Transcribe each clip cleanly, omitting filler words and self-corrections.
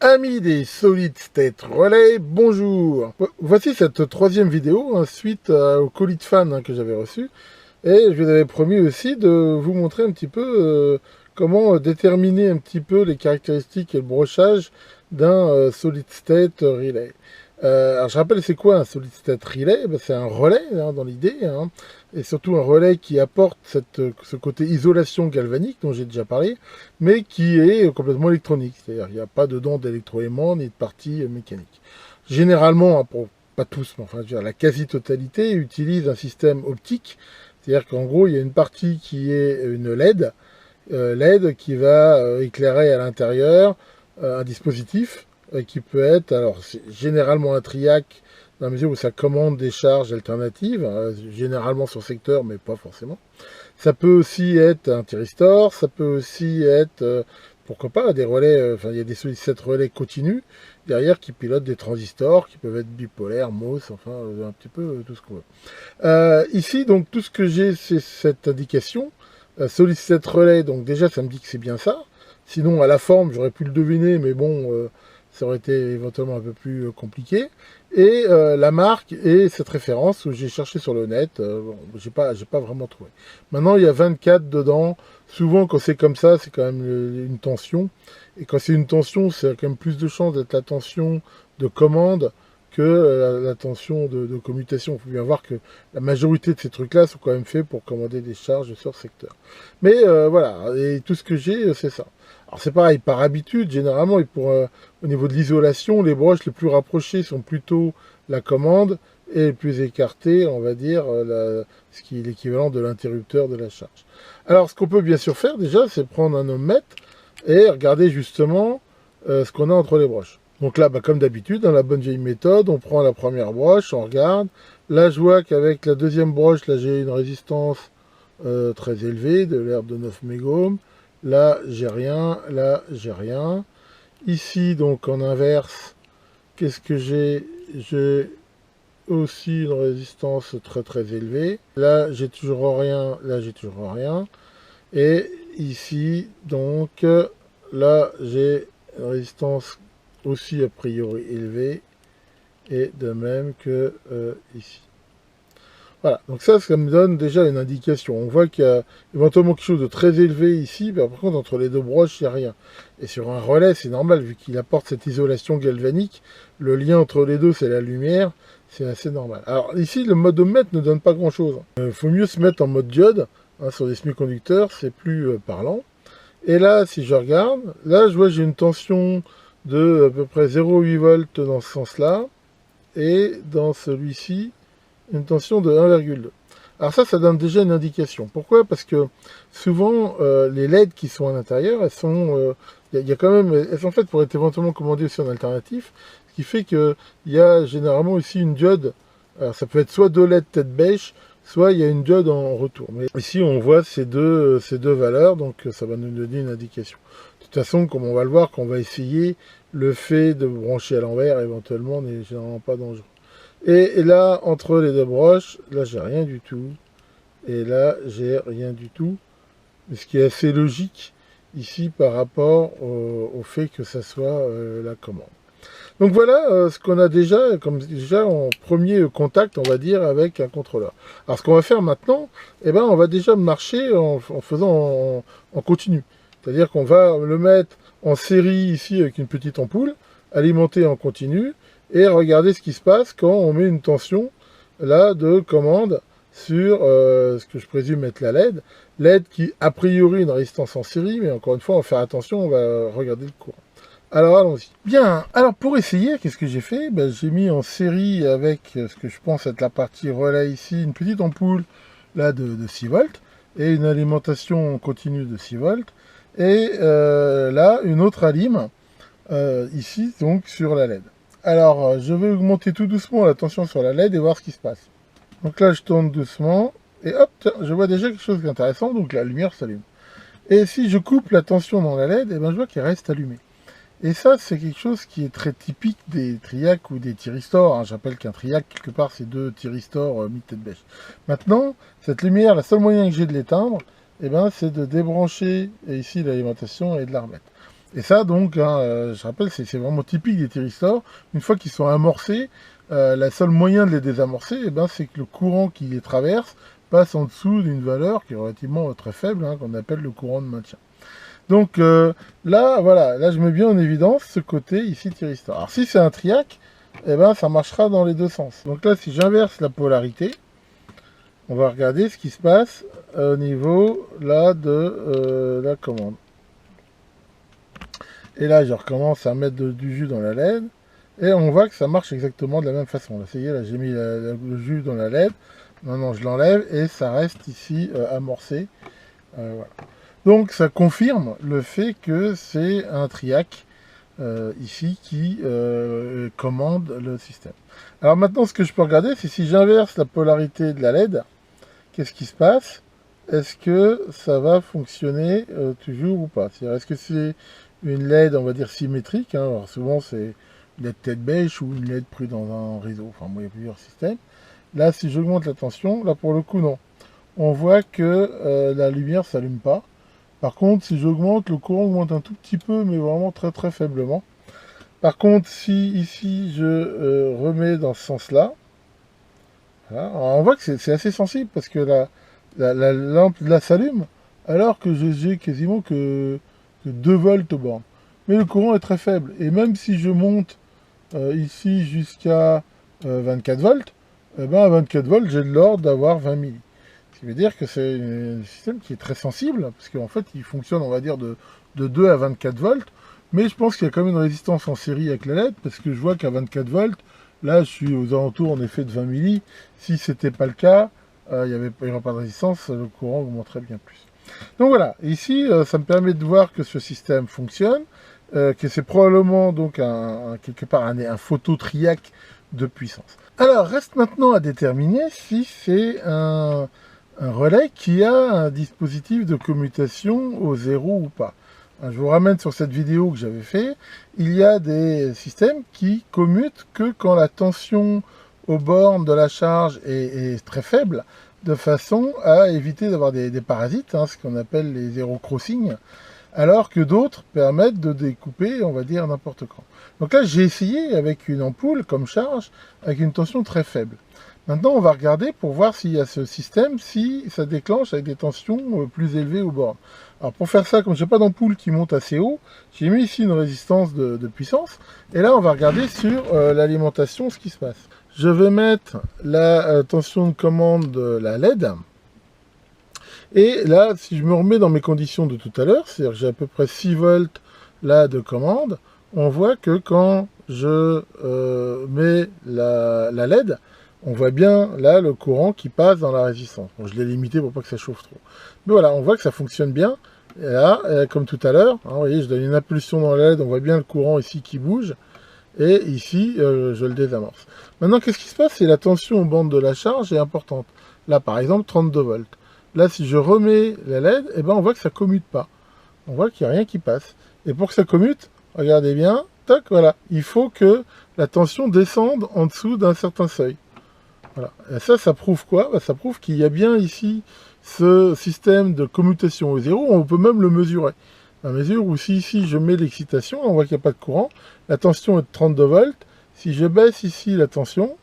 Amis des Solid State Relay, bonjour. Voici cette troisième vidéo, suite au colis de fan que j'avais reçu. Et je vous avais promis aussi de vous montrer un petit peu comment déterminer un petit peu les caractéristiques et le brochage d'un Solid State Relay. Alors je rappelle, c'est quoi un Solid State Relay? C'est un relais dans l'idée, et surtout un relais qui apporte ce côté isolation galvanique dont j'ai déjà parlé, mais qui est complètement électronique, c'est-à-dire qu'il n'y a pas dedans d'électroaimants ni de partie mécanique. Généralement, pour pas tous, mais enfin, je veux dire, la quasi-totalité utilise un système optique, c'est-à-dire qu'en gros, il y a une partie qui est une LED qui va éclairer à l'intérieur un dispositif qui peut être, alors c'est généralement un triac, dans la mesure où ça commande des charges alternatives, généralement sur secteur, mais pas forcément. Ça peut aussi être un thyristor, ça peut aussi être, pourquoi pas, des relais, enfin il y a des solid state relais continus, derrière qui pilotent des transistors, qui peuvent être bipolaires, MOS, enfin un petit peu tout ce qu'on veut. Ici, donc tout ce que j'ai, c'est cette indication, solid state relais, donc déjà ça me dit que c'est bien ça. Sinon, à la forme, j'aurais pu le deviner, mais bon, ça aurait été éventuellement un peu plus compliqué. Et la marque et cette référence où j'ai cherché sur le net, bon, j'ai pas vraiment trouvé. Maintenant, il y a 24 dedans. Souvent, quand c'est comme ça, c'est quand même une tension. Et quand c'est une tension, c'est quand même plus de chances d'être la tension de commande que la tension de commutation. Il faut bien voir que la majorité de ces trucs-là sont quand même faits pour commander des charges sur secteur. Mais voilà, et tout ce que j'ai, c'est ça. Alors c'est pareil, par habitude, généralement, et au niveau de l'isolation, les broches les plus rapprochées sont plutôt la commande et les plus écartées, on va dire, ce qui est l'équivalent de l'interrupteur de la charge. Alors ce qu'on peut bien sûr faire déjà, c'est prendre un ohmmètre et regarder justement ce qu'on a entre les broches. Donc là, comme d'habitude, dans la bonne vieille méthode, on prend la première broche, on regarde. Là, je vois qu'avec la deuxième broche, là j'ai une résistance très élevée, de l'ordre de 9 mégohms. Là, j'ai rien. Là, j'ai rien. Ici, donc en inverse, qu'est-ce que j'ai? J'ai aussi une résistance très élevée. Là, j'ai toujours rien. Là, j'ai toujours rien. Et ici, donc, là, j'ai une résistance aussi a priori élevée. Et de même que ici. Voilà, donc ça me donne déjà une indication. On voit qu'il y a éventuellement quelque chose de très élevé ici, mais par contre, entre les deux broches, il n'y a rien. Et sur un relais, c'est normal, vu qu'il apporte cette isolation galvanique, le lien entre les deux, c'est la lumière, c'est assez normal. Alors ici, le mode ohmmètre ne donne pas grand-chose. Il faut mieux se mettre en mode diode, sur des semi-conducteurs, c'est plus parlant. Et là, si je regarde, là, je vois j'ai une tension de à peu près 0,8 volts dans ce sens-là, et dans celui-ci, une tension de 1,2. Alors ça donne déjà une indication. Pourquoi? Parce que souvent, les LED qui sont à l'intérieur, elles sont, y a quand même, elles sont faites pour être éventuellement commandées aussi en alternatif, ce qui fait qu'il y a généralement aussi une diode. Alors ça peut être soit deux LED tête bêche, soit il y a une diode en retour. Mais ici, on voit ces deux valeurs, donc ça va nous donner une indication. De toute façon, comme on va le voir, quand on va essayer, le fait de brancher à l'envers, éventuellement, n'est généralement pas dangereux. Et là, entre les deux broches, là, j'ai rien du tout. Et là, j'ai rien du tout. Ce qui est assez logique ici par rapport au fait que ça soit la commande. Donc voilà ce qu'on a déjà, comme déjà en premier contact, on va dire, avec un contrôleur. Alors ce qu'on va faire maintenant, on va déjà marcher en faisant en continu. C'est-à-dire qu'on va le mettre en série ici avec une petite ampoule, alimentée en continu, et regarder ce qui se passe quand on met une tension là de commande sur ce que je présume être la LED. LED qui a priori une résistance en série, mais encore une fois, on va faire attention, on va regarder le courant. Alors allons-y. Bien, alors pour essayer, qu'est-ce que j'ai fait? J'ai mis en série avec ce que je pense être la partie relais ici, une petite ampoule là de 6 volts, et une alimentation continue de 6 volts, et là une autre alim, ici donc sur la LED. Alors, je vais augmenter tout doucement la tension sur la LED et voir ce qui se passe. Donc là, je tourne doucement, et hop, tiens, je vois déjà quelque chose d'intéressant, donc la lumière s'allume. Et si je coupe la tension dans la LED, je vois qu'elle reste allumée. Et ça, c'est quelque chose qui est très typique des triacs ou des thyristors. J'appelle qu'un triac, quelque part, c'est deux thyristors mi-tête bêche. Maintenant, cette lumière, la seule moyen que j'ai de l'éteindre, c'est de débrancher ici l'alimentation et de la remettre. Et ça, donc, hein, je rappelle, c'est vraiment typique des thyristors. Une fois qu'ils sont amorcés, la seule moyen de les désamorcer, eh ben, c'est que le courant qui les traverse passe en dessous d'une valeur qui est relativement très faible, hein, qu'on appelle le courant de maintien. Donc là, voilà, là je mets bien en évidence ce côté ici thyristor. Alors si c'est un triac, eh ben, ça marchera dans les deux sens. Donc là, si j'inverse la polarité, on va regarder ce qui se passe au niveau là de la commande. Et là, je recommence à mettre du jus dans la LED. Et on voit que ça marche exactement de la même façon. Là, ça y est, là j'ai mis le jus dans la LED. Maintenant, je l'enlève et ça reste ici amorcé. Voilà. Donc, ça confirme le fait que c'est un triac ici qui commande le système. Alors maintenant, ce que je peux regarder, c'est si j'inverse la polarité de la LED, qu'est-ce qui se passe? Est-ce que ça va fonctionner toujours ou pas? C'est-à-dire, est-ce que c'est une LED, on va dire, symétrique, hein? Alors souvent, c'est une LED tête bêche ou une LED prise dans un réseau. Enfin, moi, il y a plusieurs systèmes. Là, si j'augmente la tension, là, pour le coup, non. On voit que la lumière ne s'allume pas. Par contre, si j'augmente, le courant augmente un tout petit peu, mais vraiment très très faiblement. Par contre, si ici, je remets dans ce sens-là, voilà, on voit que c'est assez sensible, parce que la lampe là s'allume, alors que j'ai quasiment que 2 volts aux bornes. Mais le courant est très faible. Et même si je monte ici jusqu'à 24 volts, eh ben à 24 volts, j'ai de l'ordre d'avoir 20 milli. Ce qui veut dire que c'est un système qui est très sensible, parce qu'en fait, il fonctionne, on va dire, de 2 à 24 volts. Mais je pense qu'il y a quand même une résistance en série avec la LED, parce que je vois qu'à 24 volts, là, je suis aux alentours, en effet, de 20 milli. Si ce n'était pas le cas, il n'y aurait pas de résistance, le courant augmenterait bien plus. Donc voilà, ici, ça me permet de voir que ce système fonctionne, que c'est probablement donc quelque part un phototriac de puissance. Alors, reste maintenant à déterminer si c'est un relais qui a un dispositif de commutation au zéro ou pas. Je vous ramène sur cette vidéo que j'avais fait. Il y a des systèmes qui commutent que quand la tension aux bornes de la charge est très faible, de façon à éviter d'avoir des parasites, hein, ce qu'on appelle les zéro crossing, alors que d'autres permettent de découper, on va dire, n'importe quand. Donc là, j'ai essayé avec une ampoule comme charge, avec une tension très faible. Maintenant, on va regarder pour voir s'il y a ce système, si ça déclenche avec des tensions plus élevées aux bornes. Alors pour faire ça, comme je n'ai pas d'ampoule qui monte assez haut, j'ai mis ici une résistance de puissance. Et là, on va regarder sur l'alimentation ce qui se passe. Je vais mettre la tension de commande de la LED. Et là, si je me remets dans mes conditions de tout à l'heure, c'est-à-dire que j'ai à peu près 6 volts là de commande, on voit que quand je mets la LED, on voit bien là le courant qui passe dans la résistance. Bon, je l'ai limité pour pas que ça chauffe trop. Mais voilà, on voit que ça fonctionne bien. Et là, comme tout à l'heure, hein, vous voyez, je donne une impulsion dans la LED, on voit bien le courant ici qui bouge. Et ici, je le désamorce. Maintenant, qu'est-ce qui se passe? C'est la tension aux bandes de la charge est importante. Là, par exemple, 32 volts. Là, si je remets la LED, eh ben, on voit que ça ne commute pas. On voit qu'il n'y a rien qui passe. Et pour que ça commute, regardez bien, tac, voilà. Il faut que la tension descende en dessous d'un certain seuil. Voilà. Et ça prouve quoi? Ben, ça prouve qu'il y a bien ici ce système de commutation au zéro. On peut même le mesurer. À mesure où si ici je mets l'excitation, on voit qu'il n'y a pas de courant. La tension est de 32 volts. Si je baisse ici la tension,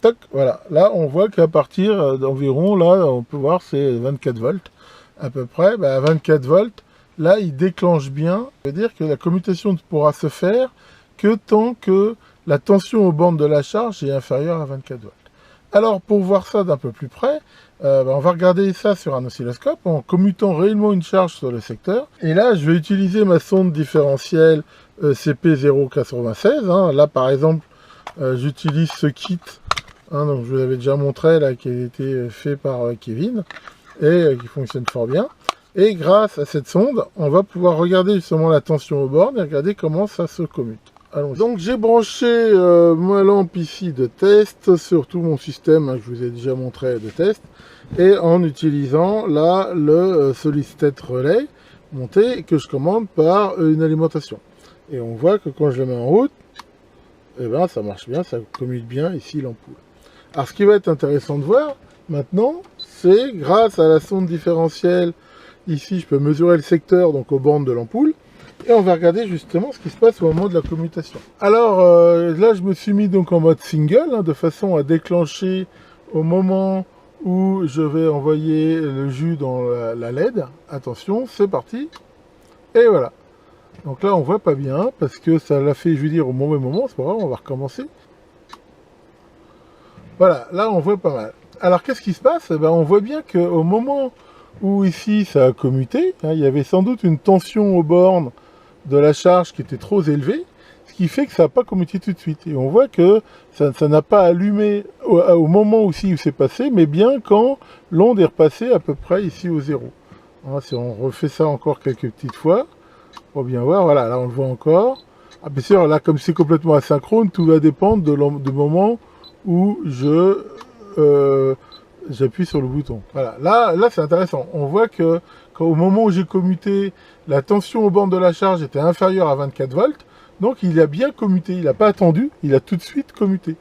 toc, voilà. Là, on voit qu'à partir d'environ, là, on peut voir, c'est 24 volts à peu près. Ben, à 24 volts, là, il déclenche bien. Ça veut dire que la commutation ne pourra se faire que tant que la tension aux bornes de la charge est inférieure à 24 volts. Alors, pour voir ça d'un peu plus près, on va regarder ça sur un oscilloscope en commutant réellement une charge sur le secteur. Et là, je vais utiliser ma sonde différentielle CP096. Hein. Là, par exemple, j'utilise ce kit, hein, donc je vous l'avais déjà montré, là, qui a été fait par Kevin, et qui fonctionne fort bien. Et grâce à cette sonde, on va pouvoir regarder justement la tension aux bornes et regarder comment ça se commute. Donc j'ai branché ma lampe ici de test sur tout mon système, hein, que je vous ai déjà montré de test, et en utilisant là le solid state relay monté que je commande par une alimentation. Et on voit que quand je le mets en route, eh ben, ça marche bien, ça commute bien ici l'ampoule. Alors ce qui va être intéressant de voir maintenant, c'est grâce à la sonde différentielle Ici, je peux mesurer le secteur, donc aux bornes de l'ampoule. Et on va regarder justement ce qui se passe au moment de la commutation. Alors là, je me suis mis donc en mode single, hein, de façon à déclencher au moment où je vais envoyer le jus dans la LED. Attention, c'est parti. Et voilà. Donc là, on voit pas bien, parce que ça l'a fait, je veux dire, au mauvais moment. C'est pas grave, on va recommencer. Voilà, là, on voit pas mal. Alors, qu'est-ce qui se passe? Eh ben, on voit bien qu'au moment où ici, ça a commuté, hein, il y avait sans doute une tension aux bornes de la charge qui était trop élevée, ce qui fait que ça n'a pas commuté tout de suite. Et on voit que ça n'a pas allumé au moment aussi où c'est passé, mais bien quand l'onde est repassée à peu près ici au zéro. Hein, si on refait ça encore quelques petites fois, on va bien voir, voilà, là on le voit encore. Ah, bien sûr, là comme c'est complètement asynchrone, tout va dépendre du moment où j'appuie sur le bouton. Voilà, là c'est intéressant. On voit que au moment où j'ai commuté, la tension aux bornes de la charge était inférieure à 24 volts. Donc il a bien commuté, il n'a pas attendu, il a tout de suite commuté.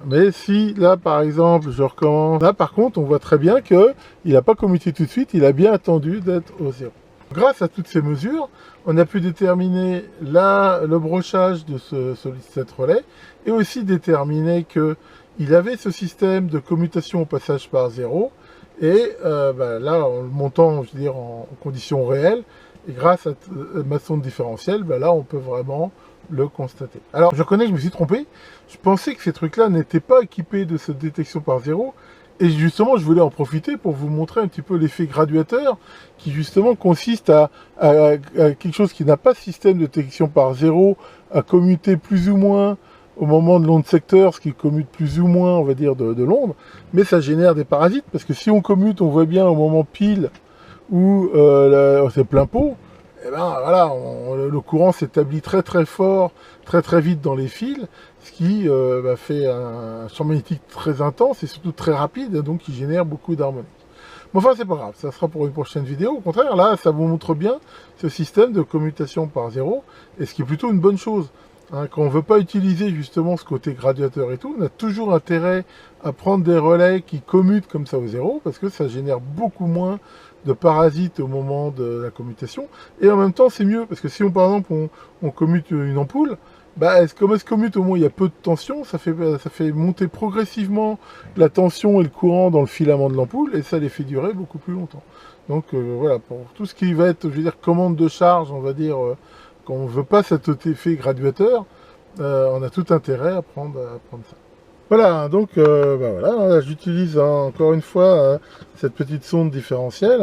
Mais si là par exemple je recommence, là par contre on voit très bien que il n'a pas commuté tout de suite, il a bien attendu d'être au zéro. Grâce à toutes ces mesures, on a pu déterminer le brochage de ce solid-state relais et aussi déterminer que il avait ce système de commutation au passage par zéro et là en le montant, je veux dire, en conditions réelles, et grâce à ma sonde différentielle, là on peut vraiment le constater. Alors je reconnais que je me suis trompé, je pensais que ces trucs-là n'étaient pas équipés de cette détection par zéro, et justement je voulais en profiter pour vous montrer un petit peu l'effet graduateur, qui justement consiste à quelque chose qui n'a pas de système de détection par zéro, à commuter plus ou moins au moment de l'onde secteur, ce qui commute plus ou moins, on va dire, de l'onde, mais ça génère des parasites, parce que si on commute, on voit bien au moment pile où c'est plein pot, et ben voilà, le courant s'établit très très fort, très très vite dans les fils, ce qui fait un champ magnétique très intense et surtout très rapide, donc qui génère beaucoup d'harmoniques. Mais enfin, c'est pas grave, ça sera pour une prochaine vidéo. Au contraire, là, ça vous montre bien ce système de commutation par zéro, et ce qui est plutôt une bonne chose. Hein, quand on ne veut pas utiliser justement ce côté graduateur et tout, on a toujours intérêt à prendre des relais qui commutent comme ça au zéro, parce que ça génère beaucoup moins de parasites au moment de la commutation. Et en même temps, c'est mieux, parce que si par exemple on commute une ampoule, comme elle se commute au moins il y a peu de tension, ça fait monter progressivement la tension et le courant dans le filament de l'ampoule, et ça les fait durer beaucoup plus longtemps. Donc voilà, pour tout ce qui va être, je veux dire, commande de charge, on va dire, quand on ne veut pas cet effet graduateur, on a tout intérêt à prendre ça. Voilà, donc voilà, j'utilise encore une fois cette petite sonde différentielle,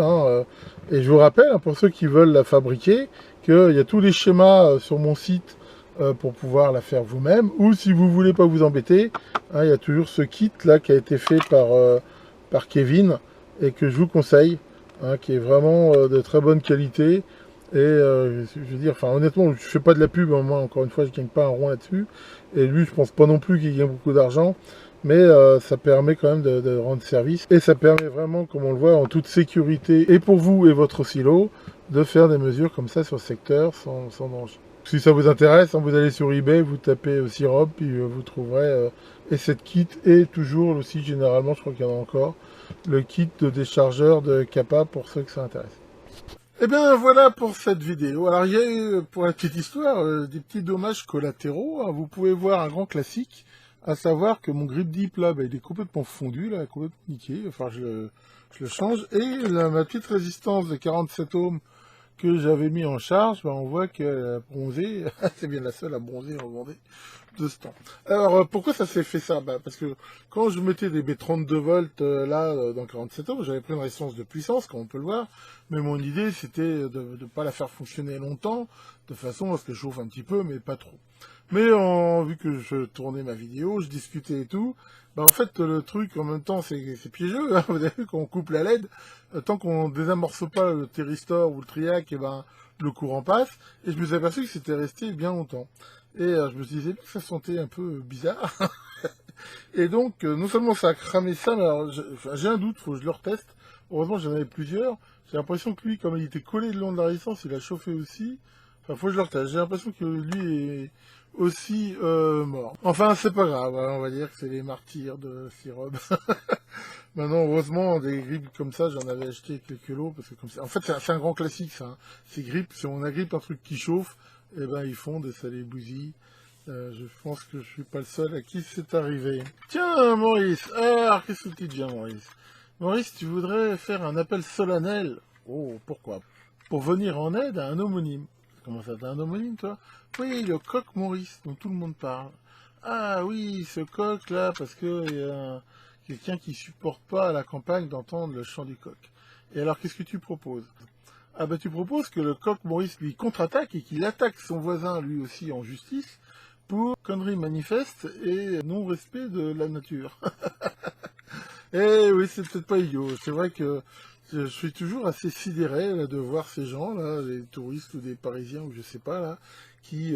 et je vous rappelle, pour ceux qui veulent la fabriquer, qu'il y a tous les schémas sur mon site pour pouvoir la faire vous-même, ou si vous voulez pas vous embêter, il y a toujours ce kit là qui a été fait par Kevin, et que je vous conseille, qui est vraiment de très bonne qualité. Et je veux dire, enfin honnêtement, je fais pas de la pub, hein, moi encore une fois, je gagne pas un rond là-dessus. Et lui, je pense pas non plus qu'il gagne beaucoup d'argent, mais ça permet quand même de rendre service. Et ça permet vraiment, comme on le voit, en toute sécurité, et pour vous et votre silo, de faire des mesures comme ça sur le secteur sans danger. Si ça vous intéresse, vous allez sur eBay, vous tapez Syrop, puis vous trouverez et cette kit, et toujours aussi, généralement, je crois qu'il y en a encore, le kit de déchargeur de Kappa pour ceux que ça intéresse. Et bien voilà pour cette vidéo. Alors il y a eu, pour la petite histoire, des petits dommages collatéraux. Hein. Vous pouvez voir un grand classique, à savoir que mon grip dip là, il est complètement fondu, là, complètement niqué. Enfin je le change. Et ma petite résistance de 47 ohms que j'avais mis en charge, on voit qu'elle a bronzé. C'est bien la seule à bronzer, rebonder de ce temps. Alors pourquoi ça s'est fait ça? Parce que quand je mettais des 32 volts dans 47 ohms, j'avais pris une résistance de puissance, comme on peut le voir, mais mon idée c'était de ne pas la faire fonctionner longtemps, de façon à ce qu'elle chauffe un petit peu, mais pas trop. Mais vu que je tournais ma vidéo, je discutais et tout, en fait le truc en même temps c'est piégeux, hein, vous avez vu, quand on coupe la LED, tant qu'on désamorce pas le thyristor ou le triac, le courant passe, et je me suis aperçu que c'était resté bien longtemps. Et je me disais que ça sentait un peu bizarre. Et donc, non seulement ça a cramé ça, mais alors j'ai un doute, faut que je le reteste. Heureusement, j'en avais plusieurs. J'ai l'impression que lui, comme il était collé le long de la résistance, il a chauffé aussi. Enfin, faut que je le reteste. J'ai l'impression que lui est aussi mort. Enfin, c'est pas grave, hein, on va dire que c'est les martyrs de Syrop. Maintenant, heureusement, des grippes comme ça, j'en avais acheté quelques lots, parce que comme ça, en fait, c'est un grand classique, ça, hein. Ces grippes, si on agrippe un truc qui chauffe, eh ben, ils fondent et ça les bousille. Je pense que je suis pas le seul à qui c'est arrivé. Tiens, Maurice, alors, qu'est-ce que tu dis, Maurice? Maurice, tu voudrais faire un appel solennel? Oh, pourquoi? Pour venir en aide à un homonyme. Comment ça, t'as un homonyme, toi? Oui, le coq Maurice, dont tout le monde parle. Ah oui, ce coq-là, parce que y a quelqu'un qui supporte pas à la campagne d'entendre le chant du coq. Et alors, qu'est-ce que tu proposes? Ah bah tu proposes que le coq Maurice lui contre-attaque et qu'il attaque son voisin lui aussi en justice pour connerie manifeste et non-respect de la nature. Eh oui, c'est peut-être pas idiot. C'est vrai que je suis toujours assez sidéré là, de voir ces gens, là, les touristes ou des Parisiens ou je sais pas, là, qui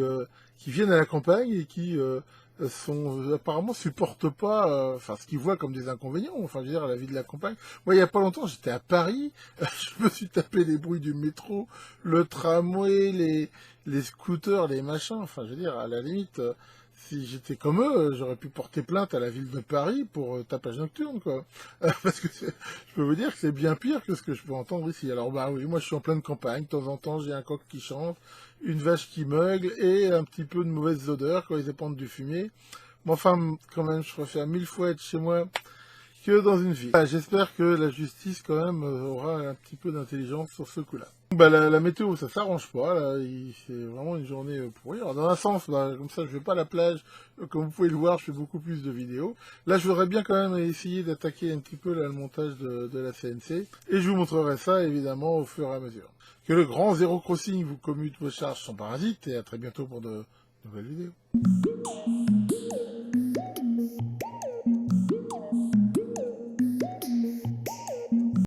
viennent à la campagne et qui apparemment supportent pas enfin ce qu'ils voient comme des inconvénients, enfin je veux dire la vie de la campagne. Moi il y a pas longtemps j'étais à Paris, je me suis tapé les bruits du métro, le tramway, les scooters, les machins, enfin je veux dire à la limite si j'étais comme eux, j'aurais pu porter plainte à la ville de Paris pour tapage nocturne, quoi. Parce que je peux vous dire que c'est bien pire que ce que je peux entendre ici. Alors bah oui, moi je suis en pleine campagne, de temps en temps j'ai un coq qui chante, une vache qui meugle et un petit peu de mauvaise odeur quand ils épandent du fumier. Mais enfin, quand même, je préfère 1000 fois être chez moi que dans une ville. Ah, j'espère que la justice, quand même, aura un petit peu d'intelligence sur ce coup-là. Bah, la météo, ça s'arrange pas, là. C'est vraiment une journée pourrie. Alors, dans un sens, bah, comme ça, je vais pas à la plage. Comme vous pouvez le voir, je fais beaucoup plus de vidéos. Là, je voudrais bien quand même essayer d'attaquer un petit peu là, le montage de la CNC. Et je vous montrerai ça, évidemment, au fur et à mesure. Que le grand Zero Crossing vous commute vos charges sans parasite. Et à très bientôt pour de nouvelles vidéos.